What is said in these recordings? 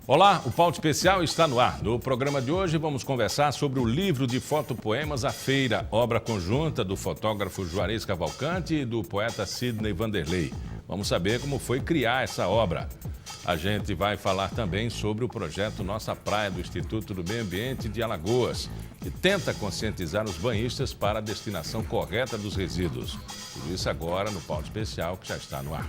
Olá, o Pauta Especial está no ar. No programa de hoje vamos conversar sobre o livro de fotopoemas A Feira, obra conjunta do fotógrafo Juarez Cavalcante e do poeta Sidney Vanderlei. Vamos saber como foi criar essa obra. A gente vai falar também sobre o projeto Nossa Praia do Instituto do Meio Ambiente de Alagoas, que tenta conscientizar os banhistas para a destinação correta dos resíduos. Tudo isso agora no Pauta Especial, que já está no ar.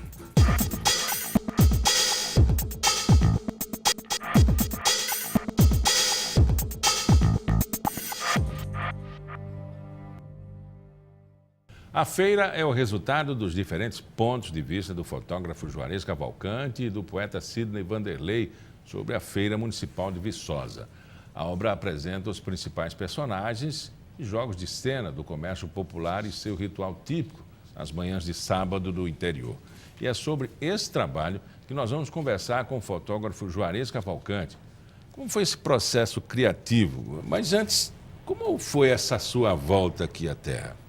A feira é o resultado dos diferentes pontos de vista do fotógrafo Juarez Cavalcante e do poeta Sidney Vanderlei sobre a Feira Municipal de Viçosa. A obra apresenta os principais personagens e jogos de cena do comércio popular e seu ritual típico nas manhãs de sábado do interior. E é sobre esse trabalho que nós vamos conversar com o fotógrafo Juarez Cavalcante. Como foi esse processo criativo? Mas antes, como foi essa sua volta aqui à Terra?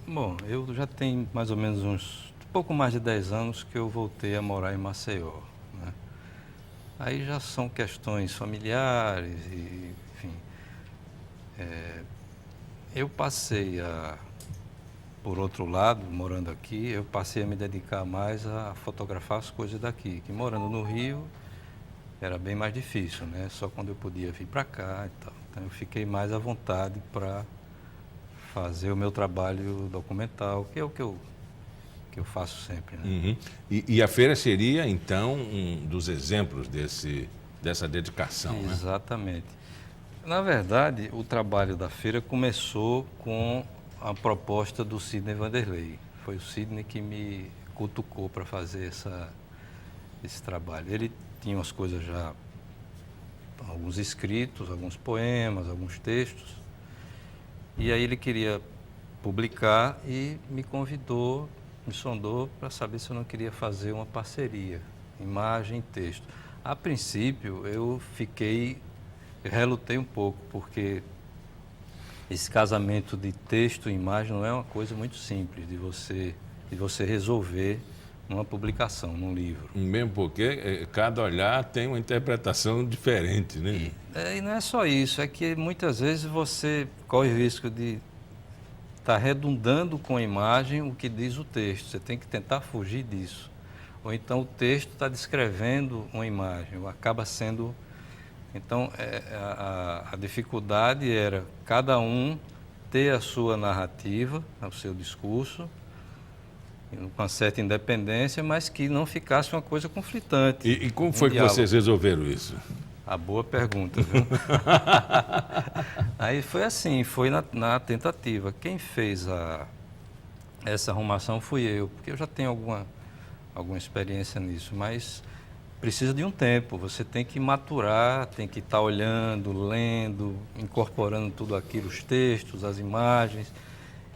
Bom, eu já tenho mais ou menos pouco mais de 10 anos que eu voltei a morar em Maceió, né? Aí já são questões familiares e, enfim, eu passei por outro lado, morando aqui, eu passei a me dedicar mais a fotografar as coisas daqui, que morando no Rio era bem mais difícil, né? Só quando eu podia vir para cá e tal. Então eu fiquei mais à vontade para fazer o meu trabalho documental, que é o que eu faço sempre, né? Uhum. E a feira seria, então, um dos exemplos dessa dedicação, Exatamente. Né? Na verdade, o trabalho da feira começou com a proposta do Sidney Vanderlei. Foi o Sidney que me cutucou para fazer esse trabalho. Ele tinha umas coisas já, alguns escritos, alguns poemas, alguns textos. E aí ele queria publicar e me convidou, me sondou para saber se eu não queria fazer uma parceria, imagem e texto. A princípio eu relutei um pouco, porque esse casamento de texto e imagem não é uma coisa muito simples de você resolver numa publicação, num livro. Mesmo porque cada olhar tem uma interpretação diferente, né? E não é só isso, é que muitas vezes você corre o risco de estar redundando com a imagem o que diz o texto. Você tem que tentar fugir disso. Ou então o texto está descrevendo uma imagem, ou acaba sendo... Então a dificuldade era cada um ter a sua narrativa, o seu discurso, com uma certa independência, mas que não ficasse uma coisa conflitante. E como foi que vocês resolveram isso? A boa pergunta, viu? Aí foi assim, foi na tentativa. Quem fez essa arrumação fui eu, porque eu já tenho alguma experiência nisso, mas precisa de um tempo. Você tem que maturar, tem que estar olhando, lendo, incorporando tudo aquilo, os textos, as imagens.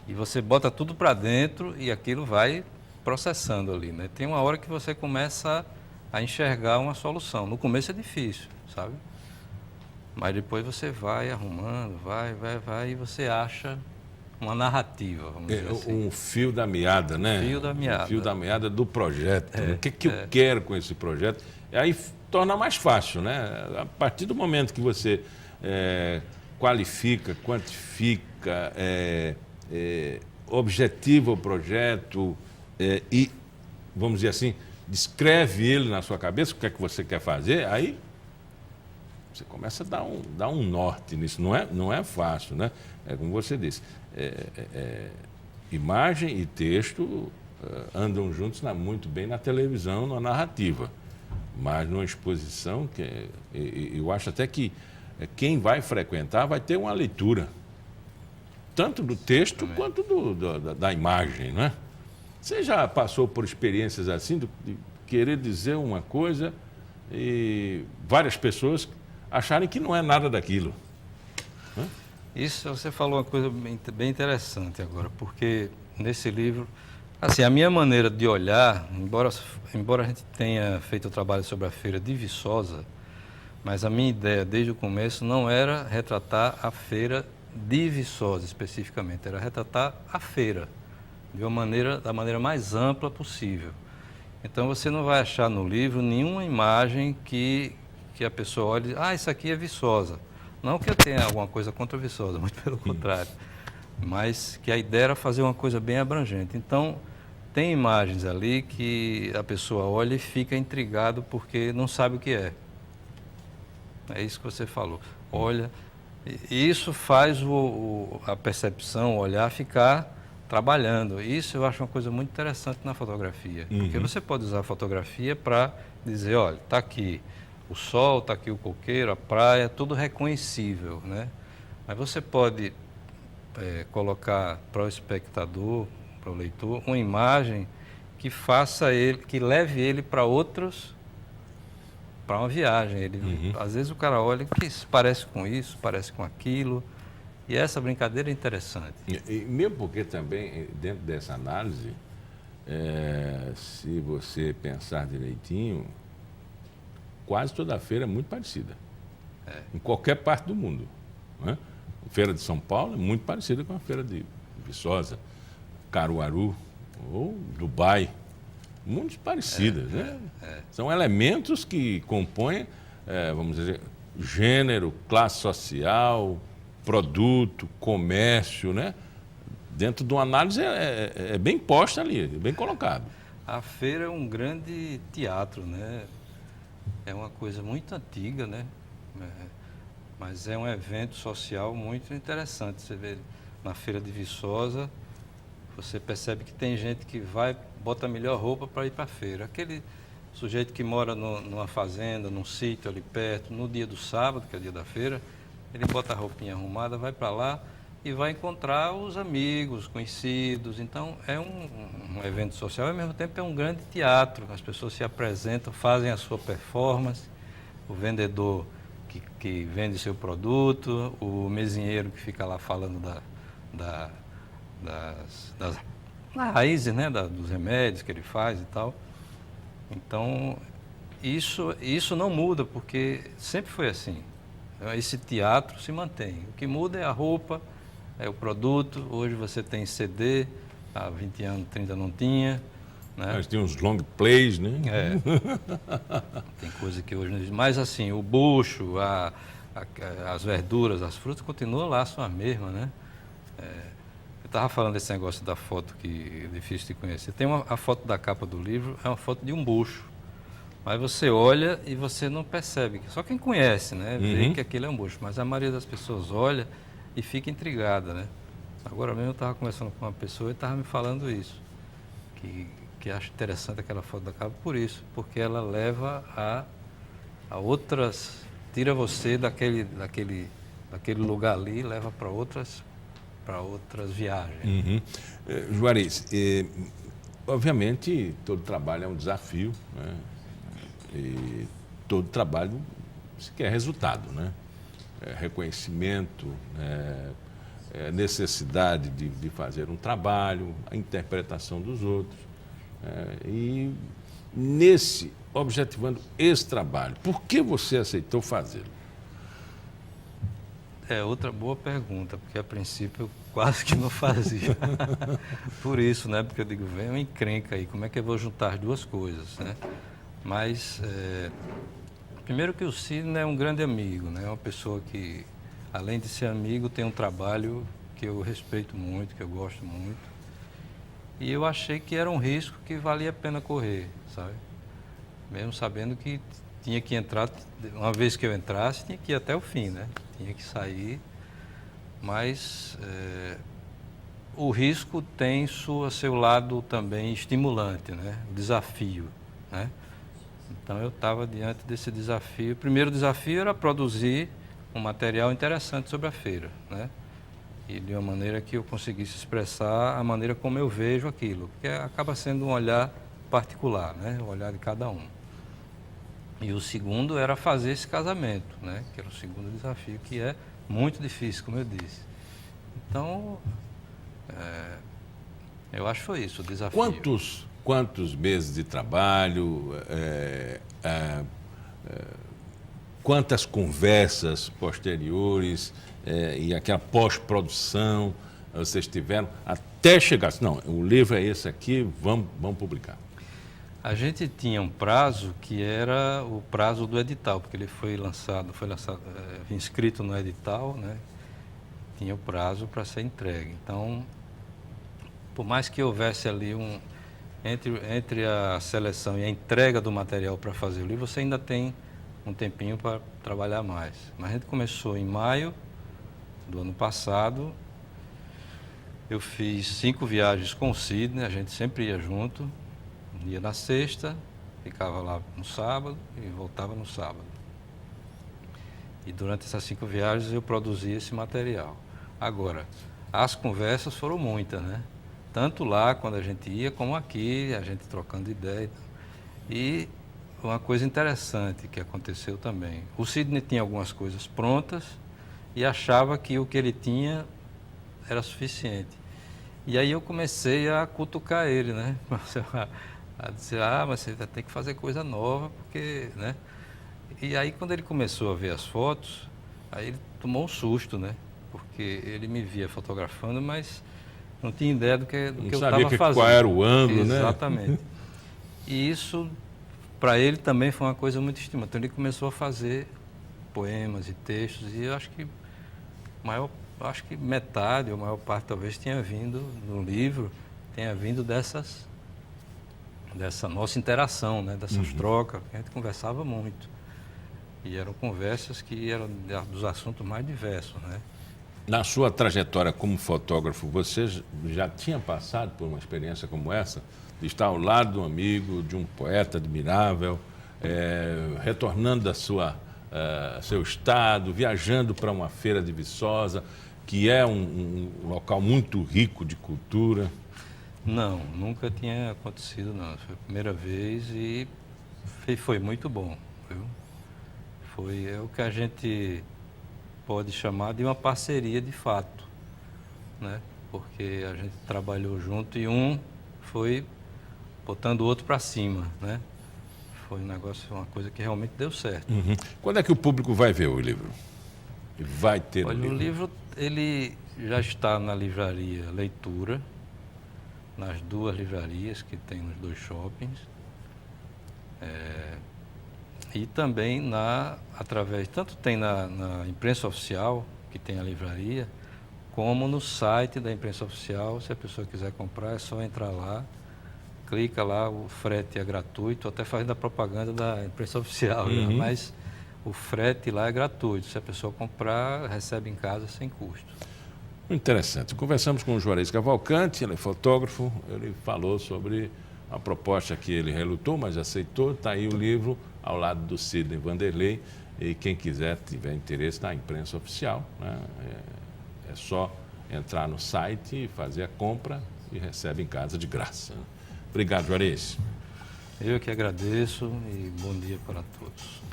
E você bota tudo para dentro e aquilo vai processando ali, né? Tem uma hora que você começa a enxergar uma solução. No começo é difícil, sabe? Mas depois você vai arrumando, vai e você acha uma narrativa, vamos dizer assim. Um fio da meada, né? Fio da meada. Um fio da meada do projeto. O que eu quero com esse projeto? Aí torna mais fácil, né? A partir do momento que você qualifica, quantifica, objetiva o projeto e, vamos dizer assim, descreve ele na sua cabeça, o que é que você quer fazer, aí você começa a dar um norte nisso. Não é fácil, né? É como você disse, imagem e texto andam juntos muito bem na televisão, na narrativa, mas numa exposição, eu acho até que quem vai frequentar vai ter uma leitura, tanto do texto quanto da imagem, não é? Você já passou por experiências assim, de querer dizer uma coisa e várias pessoas acharem que não é nada daquilo? Isso, você falou uma coisa bem interessante agora, porque nesse livro, assim, a minha maneira de olhar, embora a gente tenha feito o trabalho sobre a feira de Viçosa, mas a minha ideia desde o começo não era retratar a feira de Viçosa especificamente, era retratar a feira da maneira mais ampla possível. Então você não vai achar no livro nenhuma imagem que a pessoa olhe, isso aqui é Viçosa. Não que eu tenha alguma coisa contra a Viçosa, muito pelo contrário. Mas que a ideia era fazer uma coisa bem abrangente. Então, tem imagens ali que a pessoa olha e fica intrigado porque não sabe o que é. É isso que você falou. Olha, e isso faz a percepção, o olhar ficar trabalhando. Isso eu acho uma coisa muito interessante na fotografia. Porque você pode usar a fotografia para dizer, olha, está aqui o sol, está aqui o coqueiro, a praia, tudo reconhecível, né? Mas você pode colocar para o espectador, para o leitor, uma imagem que faça ele, que leve ele para outros, para uma viagem. Às vezes o cara olha que isso parece com isso, parece com aquilo, e essa brincadeira é interessante. E mesmo porque também, dentro dessa análise, se você pensar direitinho, quase toda a feira é muito parecida. Em qualquer parte do mundo. Né? A Feira de São Paulo é muito parecida com a Feira de Viçosa, Caruaru ou Dubai. Muito parecidas. Né? São elementos que compõem, vamos dizer, gênero, classe social, produto, comércio, né? Dentro de uma análise é bem posta ali, bem colocado. A feira é um grande teatro, né? É uma coisa muito antiga, né? Mas é um evento social muito interessante. Você vê na Feira de Viçosa, você percebe que tem gente que vai, bota a melhor roupa para ir para a feira. Aquele sujeito que mora numa fazenda, num sítio ali perto, no dia do sábado, que é o dia da feira, ele bota a roupinha arrumada, vai para lá e vai encontrar os amigos, conhecidos. Então, é um evento social e, ao mesmo tempo, é um grande teatro. As pessoas se apresentam, fazem a sua performance, o vendedor que vende seu produto, o mesinheiro que fica lá falando das raízes, né, dos remédios que ele faz e tal. Então, isso não muda, porque sempre foi assim. Esse teatro se mantém. O que muda é a roupa, é o produto. Hoje você tem CD, há 20 anos, 30 não tinha. Né? Mas tem uns long plays, né? Tem coisa que hoje não existe. Mas assim, o bucho, as verduras, as frutas continuam lá, são as mesmas, né? Eu estava falando desse negócio da foto que é difícil de conhecer. Tem a foto da capa do livro, é uma foto de um bucho. Mas você olha e você não percebe. Só quem conhece, né? Vê que aquilo é um bucho. Mas a maioria das pessoas olha e fica intrigada, né? Agora mesmo eu estava conversando com uma pessoa e estava me falando isso. Que acha interessante aquela foto da capa por isso. Porque ela leva a outras... Tira você daquele lugar ali e leva para outras viagens. Juarez, obviamente todo trabalho é um desafio, né? E todo trabalho se quer resultado, né? Reconhecimento, necessidade de fazer um trabalho, a interpretação dos outros. E objetivando esse trabalho, por que você aceitou fazê-lo? É outra boa pergunta, porque a princípio eu quase que não fazia. Por isso, né? Porque eu digo, vem uma encrenca aí, como é que eu vou juntar as duas coisas, né? Mas, primeiro que o Sidney é um grande amigo, né? É uma pessoa que, além de ser amigo, tem um trabalho que eu respeito muito, que eu gosto muito. E eu achei que era um risco que valia a pena correr, sabe? Mesmo sabendo que tinha que entrar, uma vez que eu entrasse, tinha que ir até o fim, né? Tinha que sair, mas o risco tem seu lado também estimulante, né? O desafio, né? Então eu estava diante desse desafio. O primeiro desafio era produzir um material interessante sobre a feira, né? E de uma maneira que eu conseguisse expressar a maneira como eu vejo aquilo, porque acaba sendo um olhar particular, né? O olhar de cada um. E o segundo era fazer esse casamento, né? Que era o segundo desafio, que é muito difícil, como eu disse. Então, eu acho que foi isso, o desafio. Quantos meses de trabalho, quantas conversas posteriores e aquela pós-produção vocês tiveram até chegar? Não, o livro é esse aqui, vamos publicar. A gente tinha um prazo que era o prazo do edital, porque ele foi inscrito no edital, né? Tinha o prazo para ser entregue. Então, por mais que houvesse ali entre a seleção e a entrega do material para fazer o livro, você ainda tem um tempinho para trabalhar mais. Mas a gente começou em maio do ano passado. Eu fiz 5 viagens com o Sidney, a gente sempre ia junto. Ia na sexta, ficava lá no sábado e voltava no sábado. E durante essas 5 viagens eu produzia esse material. Agora, as conversas foram muitas, né? Tanto lá quando a gente ia, como aqui, a gente trocando ideia. E uma coisa interessante que aconteceu também. O Sidney tinha algumas coisas prontas e achava que o que ele tinha era suficiente. E aí eu comecei a cutucar ele, né? A dizer, mas você vai ter que fazer coisa nova, porque, né? E aí quando ele começou a ver as fotos, aí ele tomou um susto, né? Porque ele me via fotografando, mas não tinha ideia do que eu estava fazendo. Qual era o ângulo, né? Exatamente. E isso, para ele também foi uma coisa muito estimulante. Então ele começou a fazer poemas e textos, e eu acho que metade, ou a maior parte talvez tenha vindo no livro, tenha vindo dessa nossa interação, né? Dessas trocas, a gente conversava muito. E eram conversas que eram dos assuntos mais diversos, né? Na sua trajetória como fotógrafo, você já tinha passado por uma experiência como essa? De estar ao lado de um amigo, de um poeta admirável, retornando da seu estado, viajando para uma feira de Viçosa, que é um local muito rico de cultura? Não, nunca tinha acontecido, não. Foi a primeira vez e foi muito bom, viu? É o que a gente pode chamar de uma parceria de fato, né? Porque a gente trabalhou junto e um foi botando o outro para cima, né? Foi uma coisa que realmente deu certo. Uhum. Quando é que o público vai ver o livro? Vai ter Olha, o livro? o livro, ele já está na livraria Leitura, nas 2 livrarias que tem nos 2 shoppings, e também tanto tem na imprensa oficial, que tem a livraria, como no site da imprensa oficial. Se a pessoa quiser comprar, é só entrar lá, clica lá, o frete é gratuito, até fazendo a propaganda da imprensa oficial, né? Mas o frete lá é gratuito. Se a pessoa comprar, recebe em casa sem custo. Interessante. Conversamos com o Juarez Cavalcante, ele é fotógrafo, ele falou sobre a proposta que ele relutou, mas aceitou. Está aí o livro, ao lado do Sidney Vanderlei, e quem quiser, tiver interesse na imprensa oficial, né? É só entrar no site e fazer a compra e recebe em casa de graça. Obrigado, Juarez. Eu que agradeço e bom dia para todos.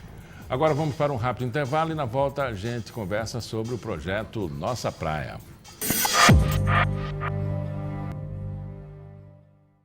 Agora vamos para um rápido intervalo e na volta a gente conversa sobre o projeto Nossa Praia.